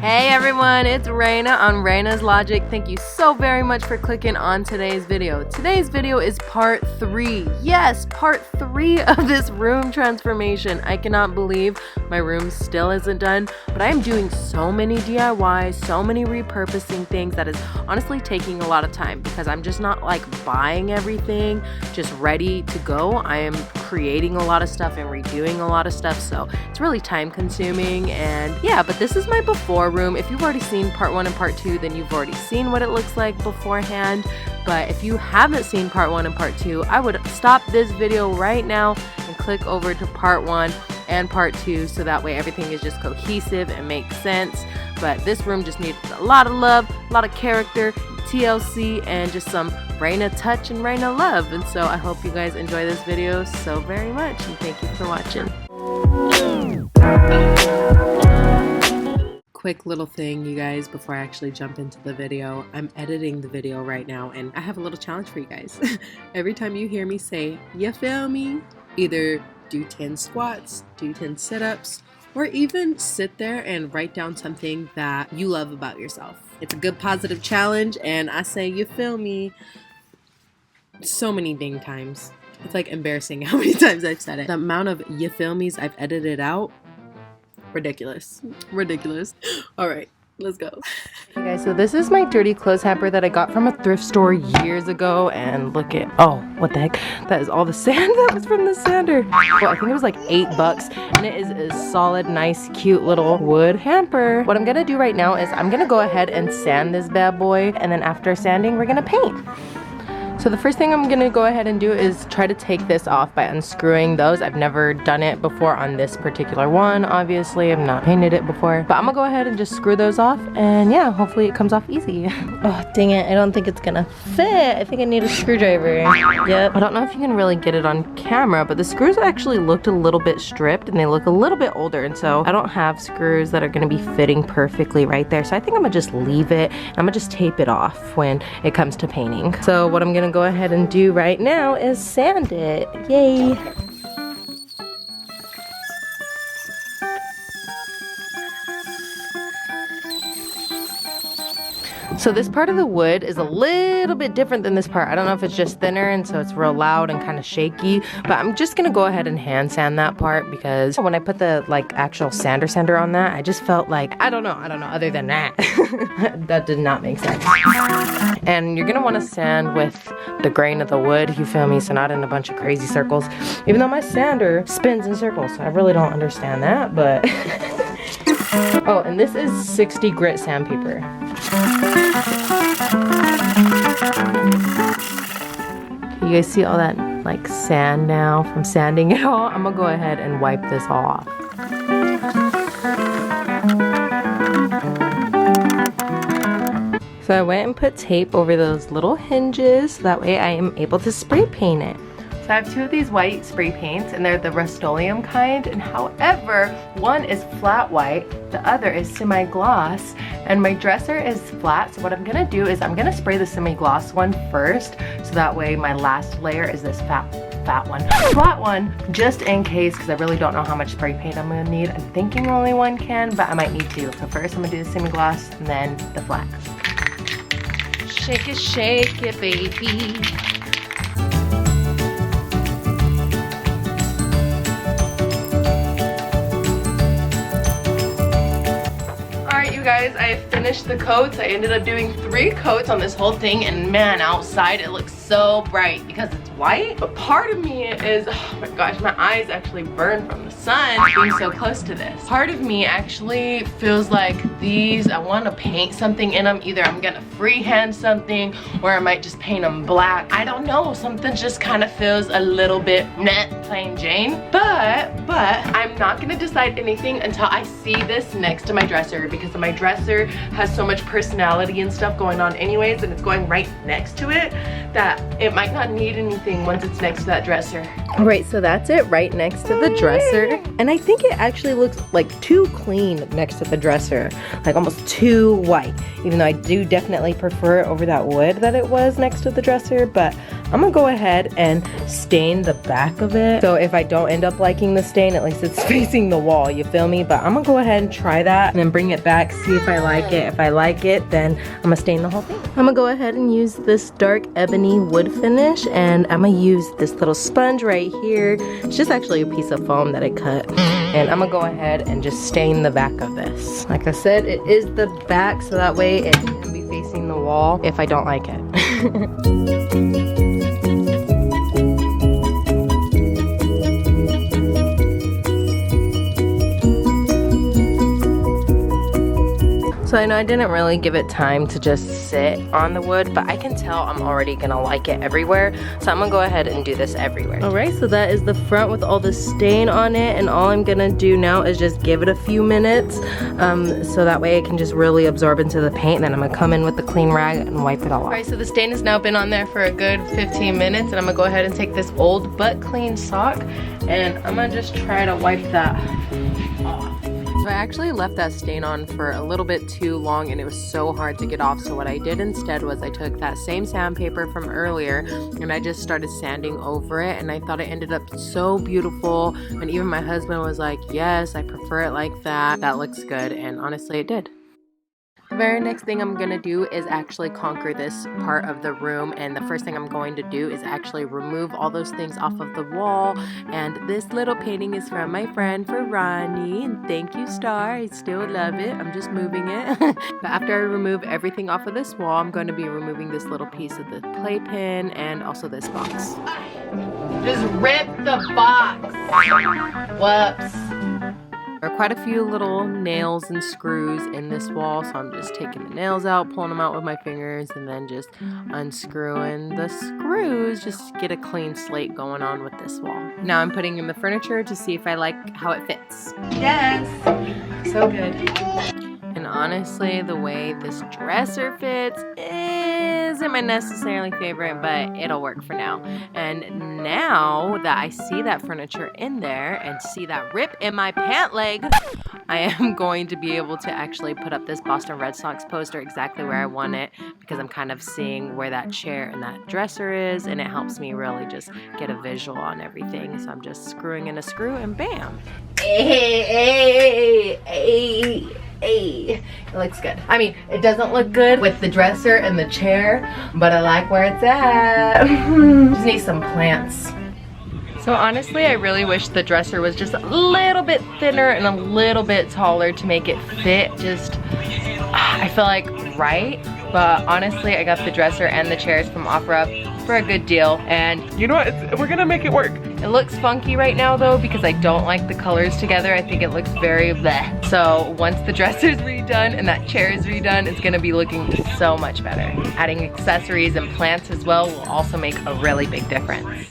Hey everyone, it's Raina on Raina's Logic. Thank you so very much for clicking on today's video. Today's video is part 3. Yes, part 3 of this room transformation. I cannot believe my room still isn't done, but I am doing so many DIYs, so many repurposing things that is honestly taking a lot of time because I'm just not like buying everything just ready to go. I am creating a lot of stuff and redoing a lot of stuff, so it's really time consuming. And yeah, but this is my before room. If you've already seen part 1 and part 2, then you've already seen what it looks like beforehand. But if you haven't seen part 1 and part 2, I would stop this video right now and click over to part 1 and part 2 so that way everything is just cohesive and makes sense. But this room just needs a lot of love, a lot of character, TLC, and just some Raina touch and Raina love. And so I hope you guys enjoy this video so very much, and thank you for watching. Quick little thing, you guys, before I actually jump into the video. I'm editing the video right now and I have a little challenge for you guys. Every time you hear me say, "You feel me?" either do 10 squats, do 10 sit-ups, or even sit there and write down something that you love about yourself. It's a good positive challenge, and I say "you feel me" so many dang times. It's like embarrassing how many times I've said it. The amount of "you feel me's" I've edited out, ridiculous. All right, let's go. Hey guys, so this is my dirty clothes hamper that I got from a thrift store years ago, and look at, oh, what the heck, that is all the sand that was from the sander. Well, I think it was like $8, and it is a solid, nice, cute little wood hamper. What I'm gonna do right now is I'm gonna go ahead and sand this bad boy, and then after sanding, we're gonna paint. So the first thing I'm gonna go ahead and do is try to take this off by unscrewing those. I've never done it before on this particular one, obviously. I've not painted it before. But I'm gonna go ahead and just screw those off, and yeah, hopefully it comes off easy. Oh, dang it, I don't think it's gonna fit. I think I need a screwdriver. Yep. I don't know if you can really get it on camera, but the screws actually looked a little bit stripped, and they look a little bit older, and so I don't have screws that are gonna be fitting perfectly right there. So I think I'm gonna just leave it, and I'm gonna just tape it off when it comes to painting. So what I'm gonna go ahead and do right now is sand it. Yay! So this part of the wood is a little bit different than this part. I don't know if it's just thinner and so it's real loud and kind of shaky, but I'm just gonna go ahead and hand sand that part because when I put the like actual sander on that, I just felt like, I don't know, other than that. That did not make sense. And you're gonna wanna sand with the grain of the wood, you feel me? So not in a bunch of crazy circles. Even though my sander spins in circles, so I really don't understand that, but. Oh, and this is 60 grit sandpaper. You guys see all that like sand now from sanding it all? I'm gonna go ahead and wipe this all off. So I went and put tape over those little hinges so that way I am able to spray paint it. So I have 2 of these white spray paints, and they're the Rust-Oleum kind, and however, one is flat white, the other is semi-gloss, and my dresser is flat, so what I'm gonna do is I'm gonna spray the semi-gloss one first, so that way my last layer is this flat one, just in case, because I really don't know how much spray paint I'm gonna need. I'm thinking only 1 can, but I might need 2. So first I'm gonna do the semi-gloss, and then the flat. Shake it, baby. Guys, I finished the coats. I ended up doing 3 coats on this whole thing, and man, outside it looks so bright because it's white. But part of me is, oh my gosh, my eyes actually burn from the sun being so close to this. Part of me actually feels like these, I want to paint something in them. Either I'm gonna freehand something or I might just paint them black. I don't know, something just kind of feels a little bit plain Jane. But I'm not gonna decide anything until I see this next to my dresser, because my dresser has so much personality and stuff going on anyways, and it's going right next to it, that it might not need anything once it's next to that dresser. All right, so that's it right next to the dresser, and I think it actually looks like too clean next to the dresser, like almost too white, even though I do definitely prefer it over that wood that it was next to the dresser. But I'm gonna go ahead and stain the back of it. So if I don't end up liking the stain, at least it's facing the wall, you feel me? But I'm gonna go ahead and try that and then bring it back, see if I like it. If I like it, then I'm gonna stain the whole thing. I'm gonna go ahead and use this dark ebony wood finish, and I'm gonna use this little sponge right here. It's just actually a piece of foam that I cut. And I'm gonna go ahead and just stain the back of this. Like I said, it is the back, so that way it can be facing the wall if I don't like it. So I know I didn't really give it time to just sit on the wood, but I can tell I'm already gonna like it everywhere. So I'm gonna go ahead and do this everywhere. All right, so that is the front with all the stain on it, and all I'm gonna do now is just give it a few minutes so that way it can just really absorb into the paint. And then I'm gonna come in with the clean rag and wipe it all off. All right, so the stain has now been on there for a good 15 minutes, and I'm gonna go ahead and take this old but clean sock, and I'm gonna just try to wipe that off. So I actually left that stain on for a little bit too long, and it was so hard to get off. So what I did instead was I took that same sandpaper from earlier and I just started sanding over it, and I thought it ended up so beautiful. And even my husband was like, yes, I prefer it like that. That looks good. And honestly, it did. The very next thing I'm gonna do is actually conquer this part of the room, and the first thing I'm going to do is actually remove all those things off of the wall. And this little painting is from my friend Ronnie, and thank you, Star. I still love it. I'm just moving it. But after I remove everything off of this wall, I'm going to be removing this little piece of the playpen and also this box. Just rip the box. Whoops. There are quite a few little nails and screws in this wall, so I'm just taking the nails out, pulling them out with my fingers, and then just unscrewing the screws, just get a clean slate going on with this wall. Now I'm putting in the furniture to see if I like how it fits. Yes! So good. And honestly, the way this dresser fits isn't my necessarily favorite, but it'll work for now. And now that I see that furniture in there and see that rip in my pant leg, I am going to be able to actually put up this Boston Red Sox poster exactly where I want it, because I'm kind of seeing where that chair and that dresser is, and it helps me really just get a visual on everything. So I'm just screwing in a screw and bam. Hey. It looks good. I mean, it doesn't look good with the dresser and the chair, but I like where it's at. Just need some plants. So honestly, I really wish the dresser was just a little bit thinner and a little bit taller to make it fit. Just, I feel like right. But honestly, I got the dresser and the chairs from OfferUp for a good deal. And you know what? We're gonna make it work. It looks funky right now though, because I don't like the colors together. I think it looks very bleh. So once the dresser's redone and that chair is redone, it's gonna be looking so much better. Adding accessories and plants as well will also make a really big difference.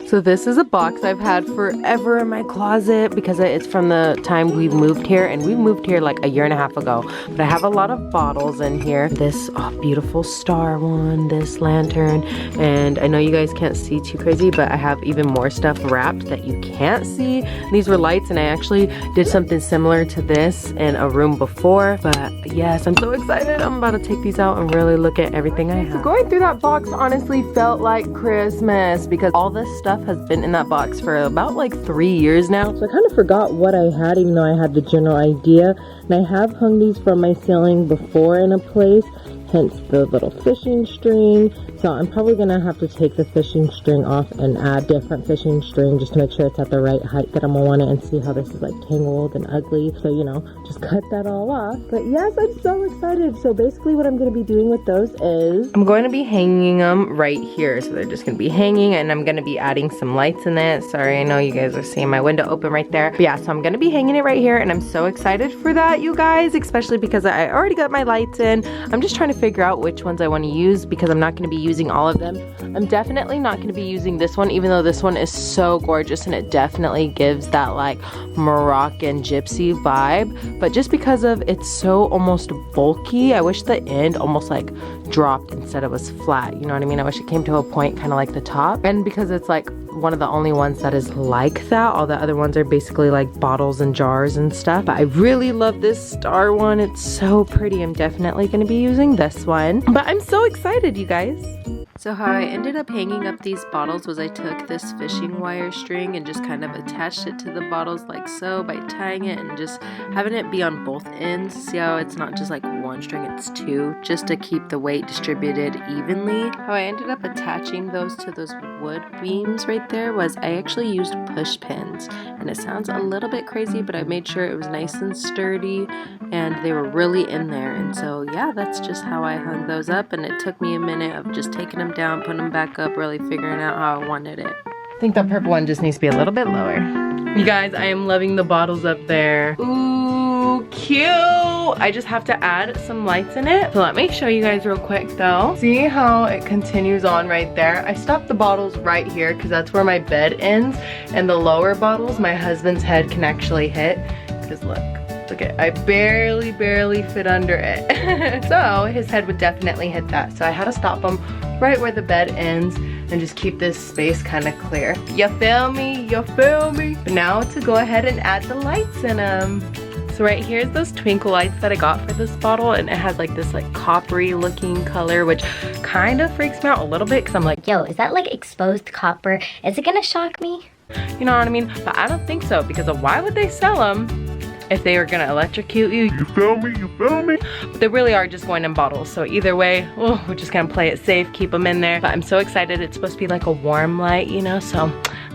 So this is a box I've had forever in my closet because it's from the time we moved here, and we moved here like a year and a half ago. But I have a lot of bottles in here. This beautiful star one, this lantern, and I know you guys can't see too crazy, but I have even more stuff wrapped that you can't see. These were lights, and I actually did something similar to this in a room before. But yes, I'm so excited. I'm about to take these out and really look at everything I have. So going through that box honestly felt like Christmas, because all this stuff has been in that box for about like 3 years now. So I kind of forgot what I had, even though I had the general idea. And I have hung these from my ceiling before in a place, hence the little fishing string. So I'm probably gonna have to take the fishing string off and add different fishing string just to make sure it's at the right height that I'm gonna want it, and see how this is like tangled and ugly. So, you know, just cut that all off. But yes, I'm so excited. So basically what I'm gonna be doing with those is I'm going to be hanging them right here. So they're just gonna be hanging, and I'm gonna be adding some lights in it. Sorry, I know you guys are seeing my window open right there. But yeah, so I'm gonna be hanging it right here, and I'm so excited for that, you guys, especially because I already got my lights in. I'm just trying to figure out which ones I want to use, because I'm not going to be using all of them. I'm definitely not going to be using this one, even though this one is so gorgeous and it definitely gives that like Moroccan gypsy vibe. But just because of it's so almost bulky, I wish the end almost like dropped instead of was flat. You know what I mean? I wish it came to a point kind of like the top. And because it's like one of the only ones that is like that, all the other ones are basically like bottles and jars and stuff. But I really love this star one. It's so pretty. I'm definitely going to be using this one. But I'm so excited, you guys. So how I ended up hanging up these bottles was I took this fishing wire string and just kind of attached it to the bottles like so by tying it and just having it be on both ends. See how it's not just like one string, it's two, just to keep the weight distributed evenly. How I ended up attaching those to those wood beams right there was I actually used push pins. And it sounds a little bit crazy, but I made sure it was nice and sturdy and they were really in there. And so yeah, that's just how I hung those up, and it took me a minute of just taking them down, putting them back up, really figuring out how I wanted it. I think the purple one just needs to be a little bit lower. You guys, I am loving the bottles up there. Ooh, cute! I just have to add some lights in it. So let me show you guys real quick though. See how it continues on right there? I stopped the bottles right here because that's where my bed ends, and the lower bottles my husband's head can actually hit. Because look. Okay, I barely fit under it. So his head would definitely hit that. So I had to stop him right where the bed ends and just keep this space kind of clear. You feel me? You feel me? But now to go ahead and add the lights in them. So right here's those twinkle lights that I got for this bottle, and it has like this like coppery looking color, which kind of freaks me out a little bit because I'm like, yo, is that like exposed copper? Is it gonna shock me? You know what I mean? But I don't think so, because of why would they sell them if they were gonna electrocute you? You feel me? You feel me? But they really are just going in bottles. So either way, oh, we're just gonna play it safe, keep them in there. But I'm so excited. It's supposed to be like a warm light, you know? So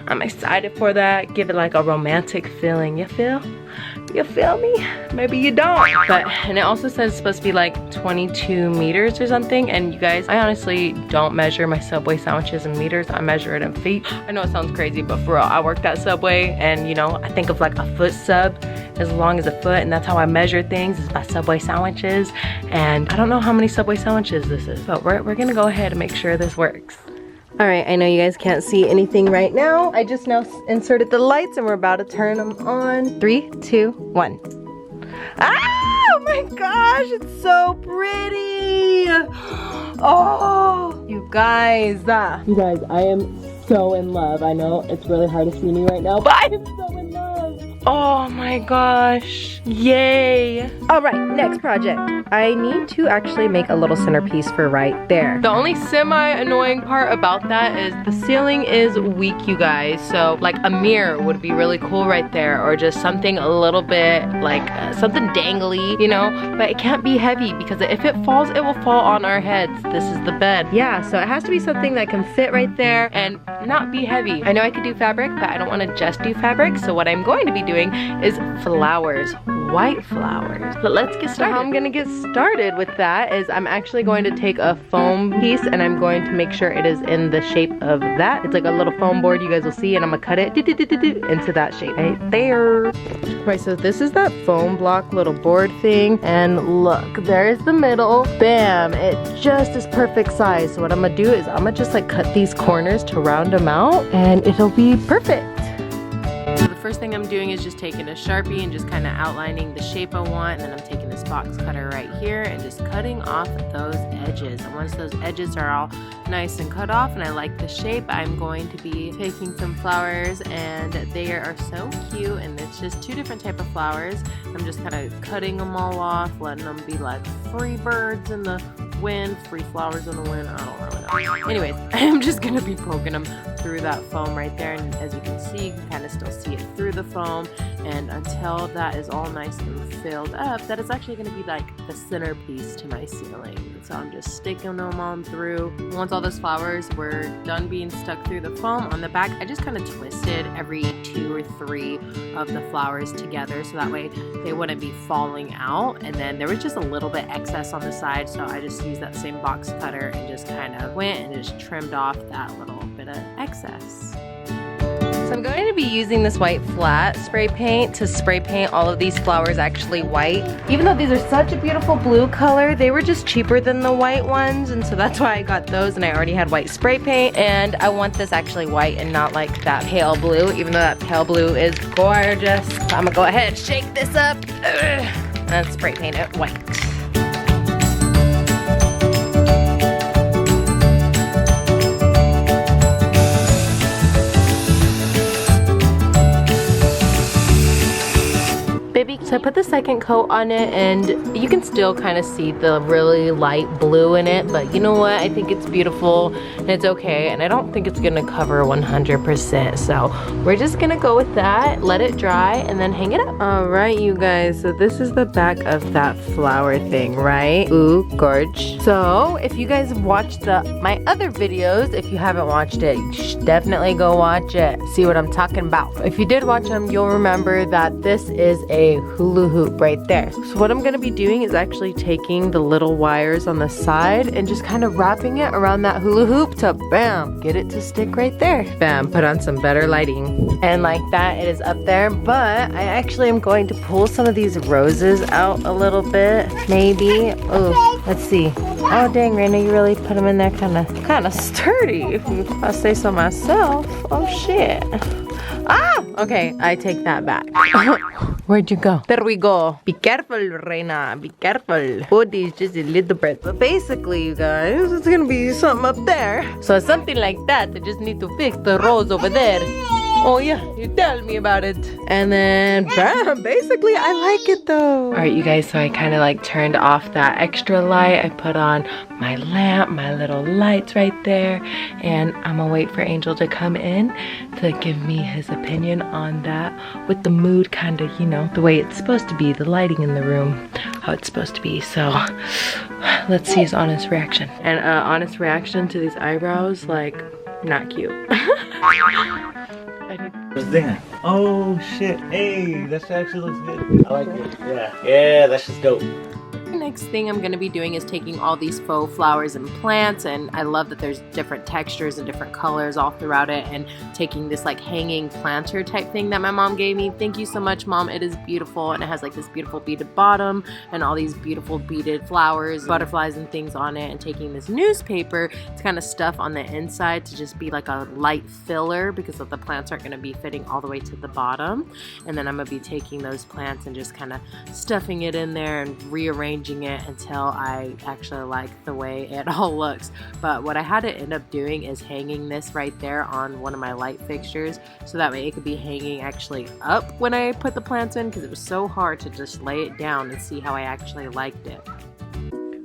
I'm excited for that. Give it like a romantic feeling. You feel? You feel me? Maybe you don't. But, and it also says it's supposed to be like 22 meters or something. And you guys, I honestly don't measure my Subway sandwiches in meters. I measure it in feet. I know it sounds crazy, but for real, I worked at Subway, and you know, I think of like a foot sub as long as a foot, and that's how I measure things, is by Subway sandwiches. And I don't know how many Subway sandwiches this is, but we're gonna go ahead and make sure this works. All right, I know you guys can't see anything right now. I just now inserted the lights and we're about to turn them on. 3, 2, 1. Ah, oh my gosh, it's so pretty. Oh, you guys, I am so in love. I know it's really hard to see me right now, but I am so in love. Oh my gosh, yay. All right, next project. I need to actually make a little centerpiece for right there. The only semi-annoying part about that is the ceiling is weak, you guys. So like a mirror would be really cool right there, or just something a little bit like something dangly, you know? But it can't be heavy, because if it falls, it will fall on our heads. This is the bed. Yeah, so it has to be something that can fit right there and not be heavy. I know I could do fabric, but I don't want to just do fabric. So what I'm going to be doing is flowers, white flowers. But let's get started. So how I'm gonna get started with that is I'm actually going to take a foam piece and I'm going to make sure it is in the shape of that. It's like a little foam board, you guys will see, and I'm gonna cut it into that shape right there. Right, so this is that foam block little board thing, and look, there's the middle. Bam, it just is perfect size. So what I'm gonna do is I'm gonna just like cut these corners to round them out, and it'll be perfect. So the first thing I'm doing is just taking a Sharpie and just kind of outlining the shape I want, and then I'm taking this box cutter right here and just cutting off those edges. And once those edges are all nice and cut off and I like the shape, I'm going to be taking some flowers, and they are so cute, and it's just two different type of flowers. I'm just kind of cutting them all off, letting them be like free birds in the wind, free flowers in the wind, I don't really know. Anyways, I'm just gonna be poking them through that foam right there, and as you can see, you can kind of still see it through the foam, and until that is all nice and filled up, that is actually going to be like the centerpiece to my ceiling. So I'm just sticking them on through. Once all those flowers were done being stuck through the foam on the back, I just kind of twisted every 2 or 3 of the flowers together, so that way they wouldn't be falling out. And then there was just a little bit excess on the side, so I just used that same box cutter and just kind of went and just trimmed off that little bit of excess. So I'm going to be using this white flat spray paint to spray paint all of these flowers actually white. Even though these are such a beautiful blue color, they were just cheaper than the white ones, and so that's why I got those, and I already had white spray paint, and I want this actually white and not like that pale blue, even though that pale blue is gorgeous. So I'm gonna go ahead and shake this up and spray paint it white. Baby So I put the second coat on it, and you can still kind of see the really light blue in it, but you know what? I think it's beautiful and it's okay, and I don't think it's gonna cover 100%. So we're just gonna go with that, let it dry, and then hang it up. All right, you guys, so this is the back of that flower thing, right? Ooh, gorge. So if you guys have watched my other videos, if you haven't watched it, you should definitely go watch it. See what I'm talking about. If you did watch them, you'll remember that this is a hula hoop right there. So what I'm gonna be doing is actually taking the little wires on the side and just kind of wrapping it around that hula hoop to bam, get it to stick right there. Bam, put on some better lighting. And like that, it is up there, but I actually am going to pull some of these roses out a little bit, maybe. Oh, let's see. Oh dang, Raina, you really put them in there kind of sturdy, if I say so myself. Oh shit. Ah, okay, I take that back. Where'd you go? There we go. Be careful, Raina, be careful. Put these just a little bit. But basically, you guys, it's gonna be something up there. So something like that, I just need to fix the rose over there. Oh yeah, you tell me about it. And then, bam, basically I like it though. All right, you guys, so I kind of like turned off that extra light. I put on my lamp, my little lights right there. And I'm gonna wait for Angel to come in to give me his opinion on that with the mood kind of, you know, the way it's supposed to be, the lighting in the room, how it's supposed to be. So let's see his honest reaction. And honest reaction to these eyebrows, like, not cute. Oh shit, hey, that actually looks good. I like it. Yeah, that's just dope. Next thing I'm going to be doing is taking all these faux flowers and plants, and I love that there's different textures and different colors all throughout it, and taking this like hanging planter type thing that my mom gave me. Thank you so much, Mom. It is beautiful, and it has like this beautiful beaded bottom and all these beautiful beaded flowers, butterflies and things on it, and taking this newspaper to kind of stuff on the inside to just be like a light filler because the plants aren't going to be fitting all the way to the bottom. And then I'm going to be taking those plants and just kind of stuffing it in there and rearranging it until I actually like the way it all looks. But what I had to end up doing is hanging this right there on one of my light fixtures, so that way it could be hanging actually up when I put the plants in, because it was so hard to just lay it down and see how I actually liked it.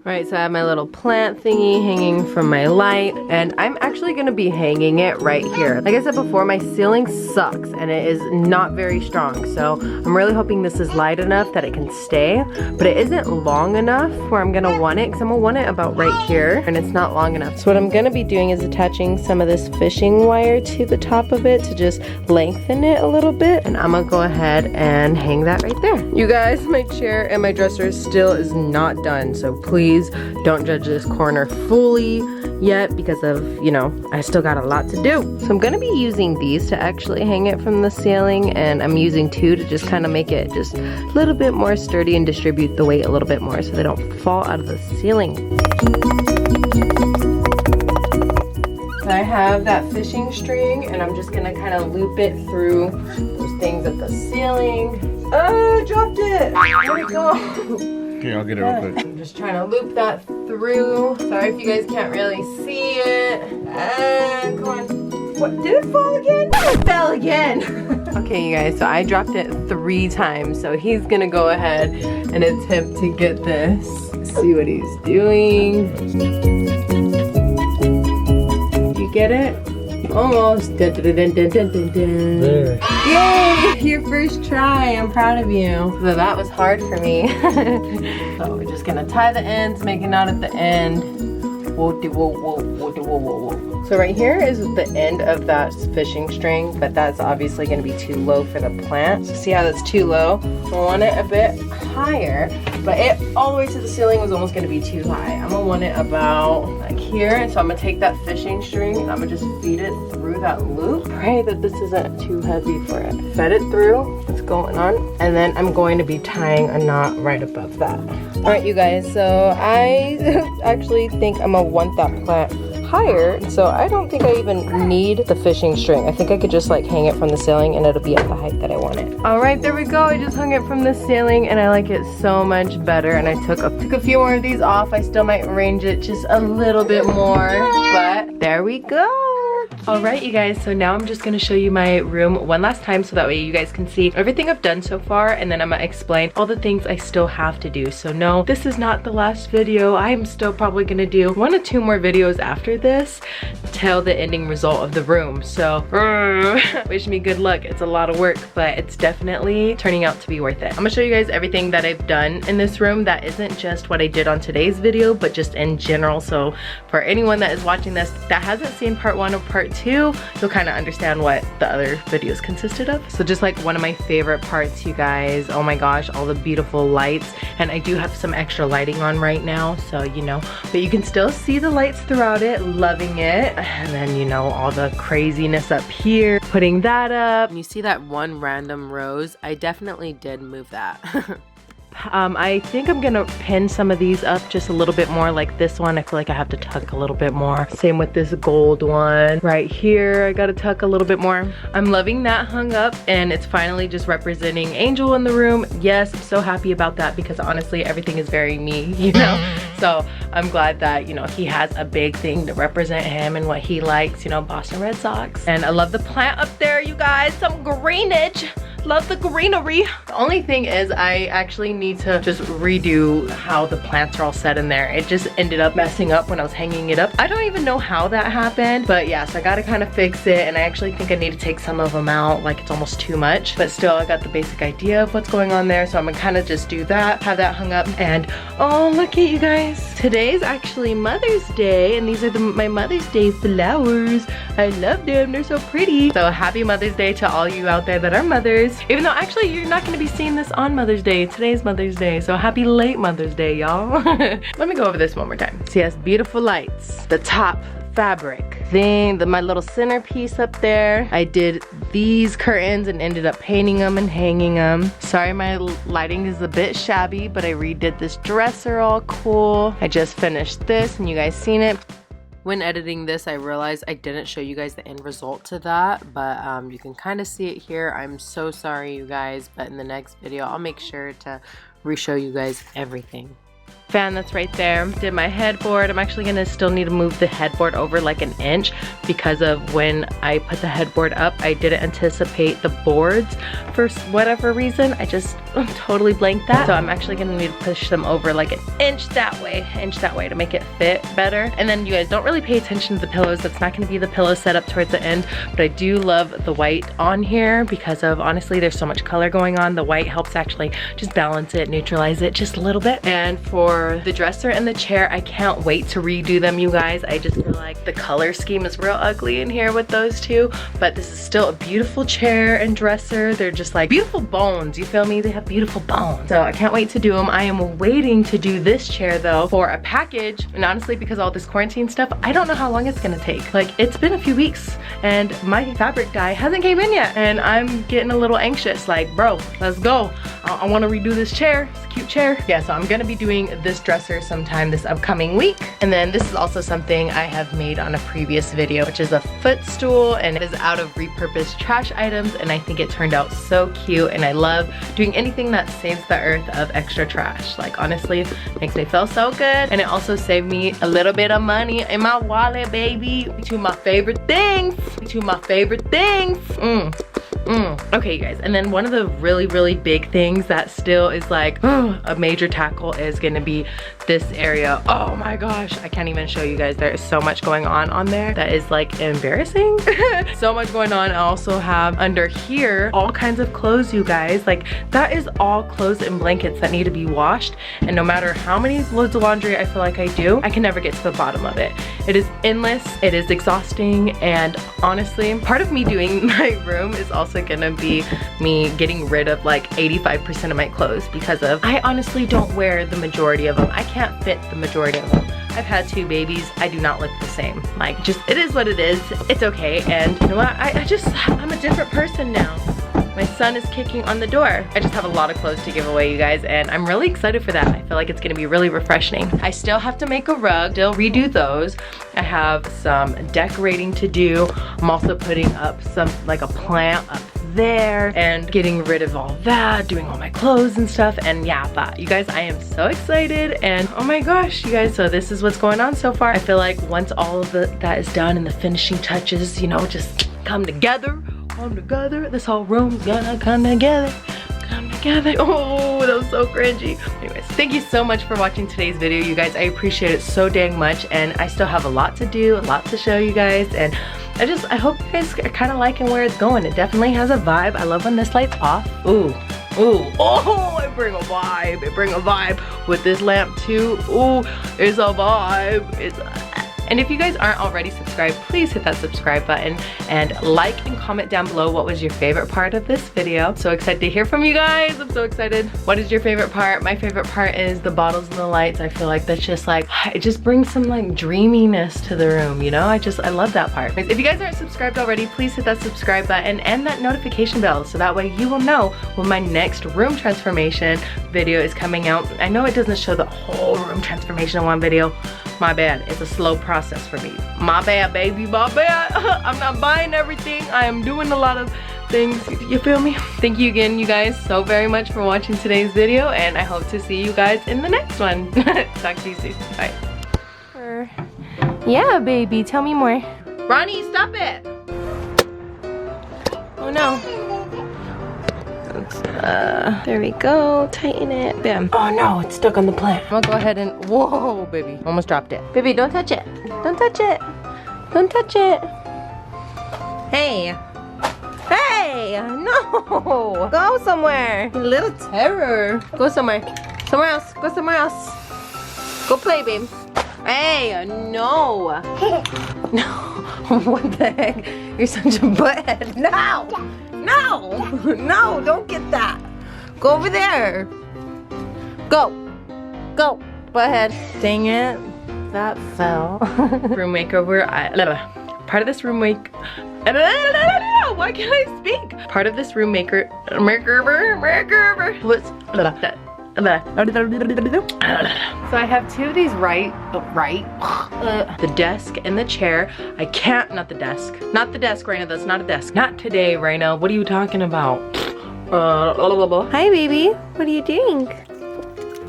Alright, so I have my little plant thingy hanging from my light, and I'm actually going to be hanging it right here. Like I said before, my ceiling sucks and it is not very strong, so I'm really hoping this is light enough that it can stay, but it isn't long enough where I'm going to want it, because I'm going to want it about right here, and it's not long enough. So what I'm going to be doing is attaching some of this fishing wire to the top of it to just lengthen it a little bit, and I'm going to go ahead and hang that right there. You guys, my chair and my dresser still is not done, so please don't judge this corner fully yet, because of, you know, I still got a lot to do. So I'm gonna be using these to actually hang it from the ceiling, and I'm using two to just kind of make it just a little bit more sturdy and distribute the weight a little bit more so they don't fall out of the ceiling. So I have that fishing string, and I'm just gonna kind of loop it through those things at the ceiling. Oh, I dropped it! Where'd it go? Here, I'll get it real quick. I'm just trying to loop that through. Sorry if you guys can't really see it. And come on. What, did it fall again? It fell again. Okay, you guys, so I dropped it 3 times. So he's gonna go ahead and attempt to get this. See what he's doing. Did you get it? Almost. Dun, dun, dun, dun, dun, dun, dun. There. Yay! Your first try. I'm proud of you. So that was hard for me. So we're just gonna tie the ends, make a knot at the end. Whoa, whoa, whoa, whoa, whoa, whoa, whoa. So right here is the end of that fishing string, but that's obviously gonna be too low for the plant. So see how that's too low? I want it a bit higher, but it all the way to the ceiling was almost gonna be too high. I'm gonna want it about like here, and so I'm gonna take that fishing string and I'm gonna just feed it through that loop. Pray that this isn't too heavy for it. Fed it through, what's going on, and then I'm going to be tying a knot right above that. All right, you guys, so I actually think I'm gonna want that plant higher, so I don't think I even need the fishing string. I think I could just like hang it from the ceiling and it'll be at the height that I want it. All right, there we go. I just hung it from the ceiling and I like it so much better, and I took a few more of these off. I still might arrange it just a little bit more, but there we go. Alright you guys, so now I'm just gonna show you my room one last time so that way you guys can see everything I've done so far, and then I'm gonna explain all the things I still have to do. So no, this is not the last video. I'm still probably gonna do 1 or 2 more videos after this till the ending result of the room. So wish me good luck. It's a lot of work, but it's definitely turning out to be worth it. I'm gonna show you guys everything that I've done in this room that isn't just what I did on today's video, but just in general. So for anyone that is watching this that hasn't seen part 1 or part 2, you'll kind of understand what the other videos consisted of. So just like one of my favorite parts, you guys, oh my gosh, all the beautiful lights. And I do have some extra lighting on right now, so you know, but you can still see the lights throughout it. Loving it. And then, you know, all the craziness up here, putting that up. You see that one random rose? I definitely did move that. I think I'm gonna pin some of these up just a little bit more. Like this one, I feel like I have to tuck a little bit more. Same with this gold one right here. I gotta tuck a little bit more. I'm loving that hung up, and it's finally just representing Angel in the room. Yes, I'm so happy about that because honestly, everything is very me, you know? So I'm glad that, you know, he has a big thing to represent him and what he likes, you know, Boston Red Sox. And I love the plant up there, you guys, some greenage. Love the greenery. The only thing is I actually need to just redo how the plants are all set in there. It just ended up messing up when I was hanging it up. I don't even know how that happened, but yeah, so I gotta kind of fix it, and I actually think I need to take some of them out, like it's almost too much, but still I got the basic idea of what's going on there, so I'm gonna kind of just do that, have that hung up. And oh, look at you guys. Today's actually Mother's Day, and these are my Mother's Day flowers. I love them, they're so pretty. So happy Mother's Day to all you out there that are mothers. Even though actually you're not going to be seeing this on Mother's Day. Today's Mother's Day. So happy late Mother's Day, y'all. Let me go over this one more time. So yes, beautiful lights. The top fabric thing, my little centerpiece up there. I did these curtains and ended up painting them and hanging them. Sorry, my lighting is a bit shabby, but I redid this dresser all cool. I just finished this and you guys seen it. When editing this, I realized I didn't show you guys the end result to that, but you can kind of see it here. I'm so sorry, you guys, but in the next video, I'll make sure to re-show you guys everything. Fan that's right there. Did my headboard. I'm actually gonna still need to move the headboard over like an inch because of when I put the headboard up, I didn't anticipate the boards for whatever reason. I just totally blanked that. So I'm actually gonna need to push them over like an inch that way to make it fit better. And then you guys don't really pay attention to the pillows. That's not gonna be the pillow set up towards the end, but I do love the white on here because of, honestly, there's so much color going on. The white helps actually just balance it, neutralize it just a little bit. And for the dresser and the chair, I can't wait to redo them, you guys. I just feel like the color scheme is real ugly in here with those two, but this is still a beautiful chair and dresser. They're just like beautiful bones, you feel me? They have beautiful bones. So I can't wait to do them. I am waiting to do this chair though for a package, and honestly, because of all this quarantine stuff, I don't know how long it's gonna take. Like, it's been a few weeks and my fabric dye hasn't came in yet, and I'm getting a little anxious. Like, bro, let's go. I want to redo this chair. It's a cute chair. Yeah, so I'm gonna be doing this dresser sometime this upcoming week. And then this is also something I have made on a previous video, which is a footstool, and it is out of repurposed trash items, and I think it turned out so cute, and I love doing anything that saves the earth of extra trash. Like, honestly, it makes me feel so good, and it also saved me a little bit of money in my wallet, baby. To my favorite things. To my favorite things. Okay, you guys, and then one of the really big things that still is like a major tackle is gonna be this area. Oh my gosh, I can't even show you guys. There is so much going on there that is like embarrassing. So much going on. I also have under here all kinds of clothes, you guys. Like, that is all clothes and blankets that need to be washed, and no matter how many loads of laundry I feel like I do, I can never get to the bottom of it. It is endless, it is exhausting, and honestly, part of me doing my room is also gonna be me getting rid of like 85% of my clothes because of, I honestly don't wear the majority of them. I can't fit the majority of them. I've had 2 babies. I do not look the same. Like, just, it is what it is. It's okay. And you know what? I'm a different person now. My son is kicking on the door. I just have a lot of clothes to give away, you guys, and I'm really excited for that. I feel like it's gonna be really refreshing. I still have to make a rug, still redo those. I have some decorating to do. I'm also putting up some, like a plant up there and getting rid of all that, doing all my clothes and stuff. And yeah, but you guys, I am so excited. And oh my gosh, you guys, so this is what's going on so far. I feel like once all of that is done and the finishing touches, you know, just come together, this whole room's gonna come together. Oh, that was so cringy. Anyways, thank you so much for watching today's video, you guys. I appreciate it so dang much, and I still have a lot to do, a lot to show you guys, and I hope you guys are kind of liking where it's going. It definitely has a vibe. I love when this light's off. Ooh, oh, it bring a vibe with this lamp too. Ooh, it's a vibe. And if you guys aren't already subscribed, please hit that subscribe button and like and comment down below what was your favorite part of this video. So excited to hear from you guys. I'm so excited. What is your favorite part? My favorite part is the bottles and the lights. I feel like that's just like, it just brings some like dreaminess to the room, you know? I love that part. If you guys aren't subscribed already, please hit that subscribe button and that notification bell so that way you will know when my next room transformation video is coming out. I know it doesn't show the whole room transformation in one video. My bad, it's a slow process for me. My bad, baby, my bad. I'm not buying everything. I am doing a lot of things, you feel me? Thank you again, you guys, so very much for watching today's video, and I hope to see you guys in the next one. Talk to you soon, bye. Yeah, baby, tell me more. Ronnie, stop it. Oh no. There we go, tighten it, bam. Oh no, it's stuck on the plant. I'm gonna go ahead and, whoa, baby, almost dropped it. Baby, don't touch it. Don't touch it. Don't touch it. Hey. Hey, no. Go somewhere. You little terror. Go somewhere. Somewhere else. Go somewhere else. Go play, babe. Hey, no. No. What the heck? You're such a butthead. No. No. No, don't get that. Go over there. Go. Go. Butthead. Dang it. That fell. Room makeover. Part of this room why can't I speak? Part of this room makeover. What's so I have two of these the desk and the chair. I can't, not the desk, Raina, that's not a desk. Not today, Raina, what are you talking about? Hi, baby, what are you doing?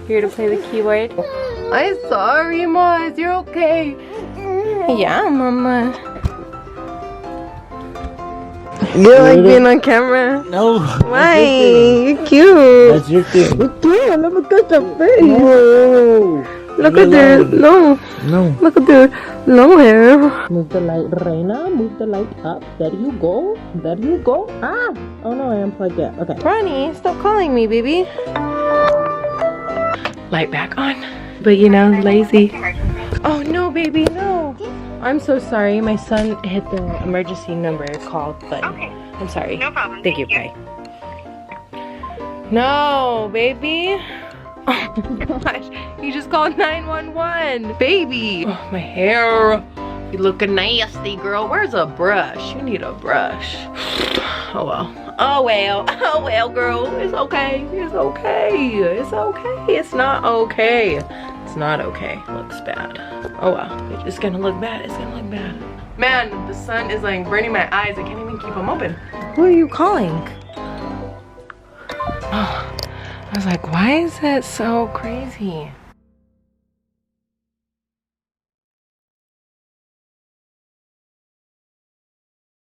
Here to play the keyboard? I'm sorry, Maz, you're okay. Yeah, Mama. You like being on camera? No. Why? You're cute. That's your thing. Yeah, look at the face. No. Look at this. No. No. Look at this. No hair. Move the light, Raina. Move the light up. There you go. There you go. Ah. Oh no, I unplugged it. Okay. Ronnie, stop calling me, baby. Light back on. But you know, lazy. Oh no, baby, no. I'm so sorry. My son hit the emergency number call button. Okay. I'm sorry. No problem. Thank you. Bye. No, baby. Oh my gosh. You just called 911. Baby. Oh, my hair. You looking nasty, girl. Where's a brush? You need a brush. Oh well. Oh well. Oh well, girl. It's okay. It's okay. It's okay. It's not okay. It's not okay. It looks bad. Oh well. It's gonna look bad. It's gonna look bad. Man, the sun is like burning my eyes. I can't even keep them open. Who are you calling? Oh, I was like, why is that so crazy?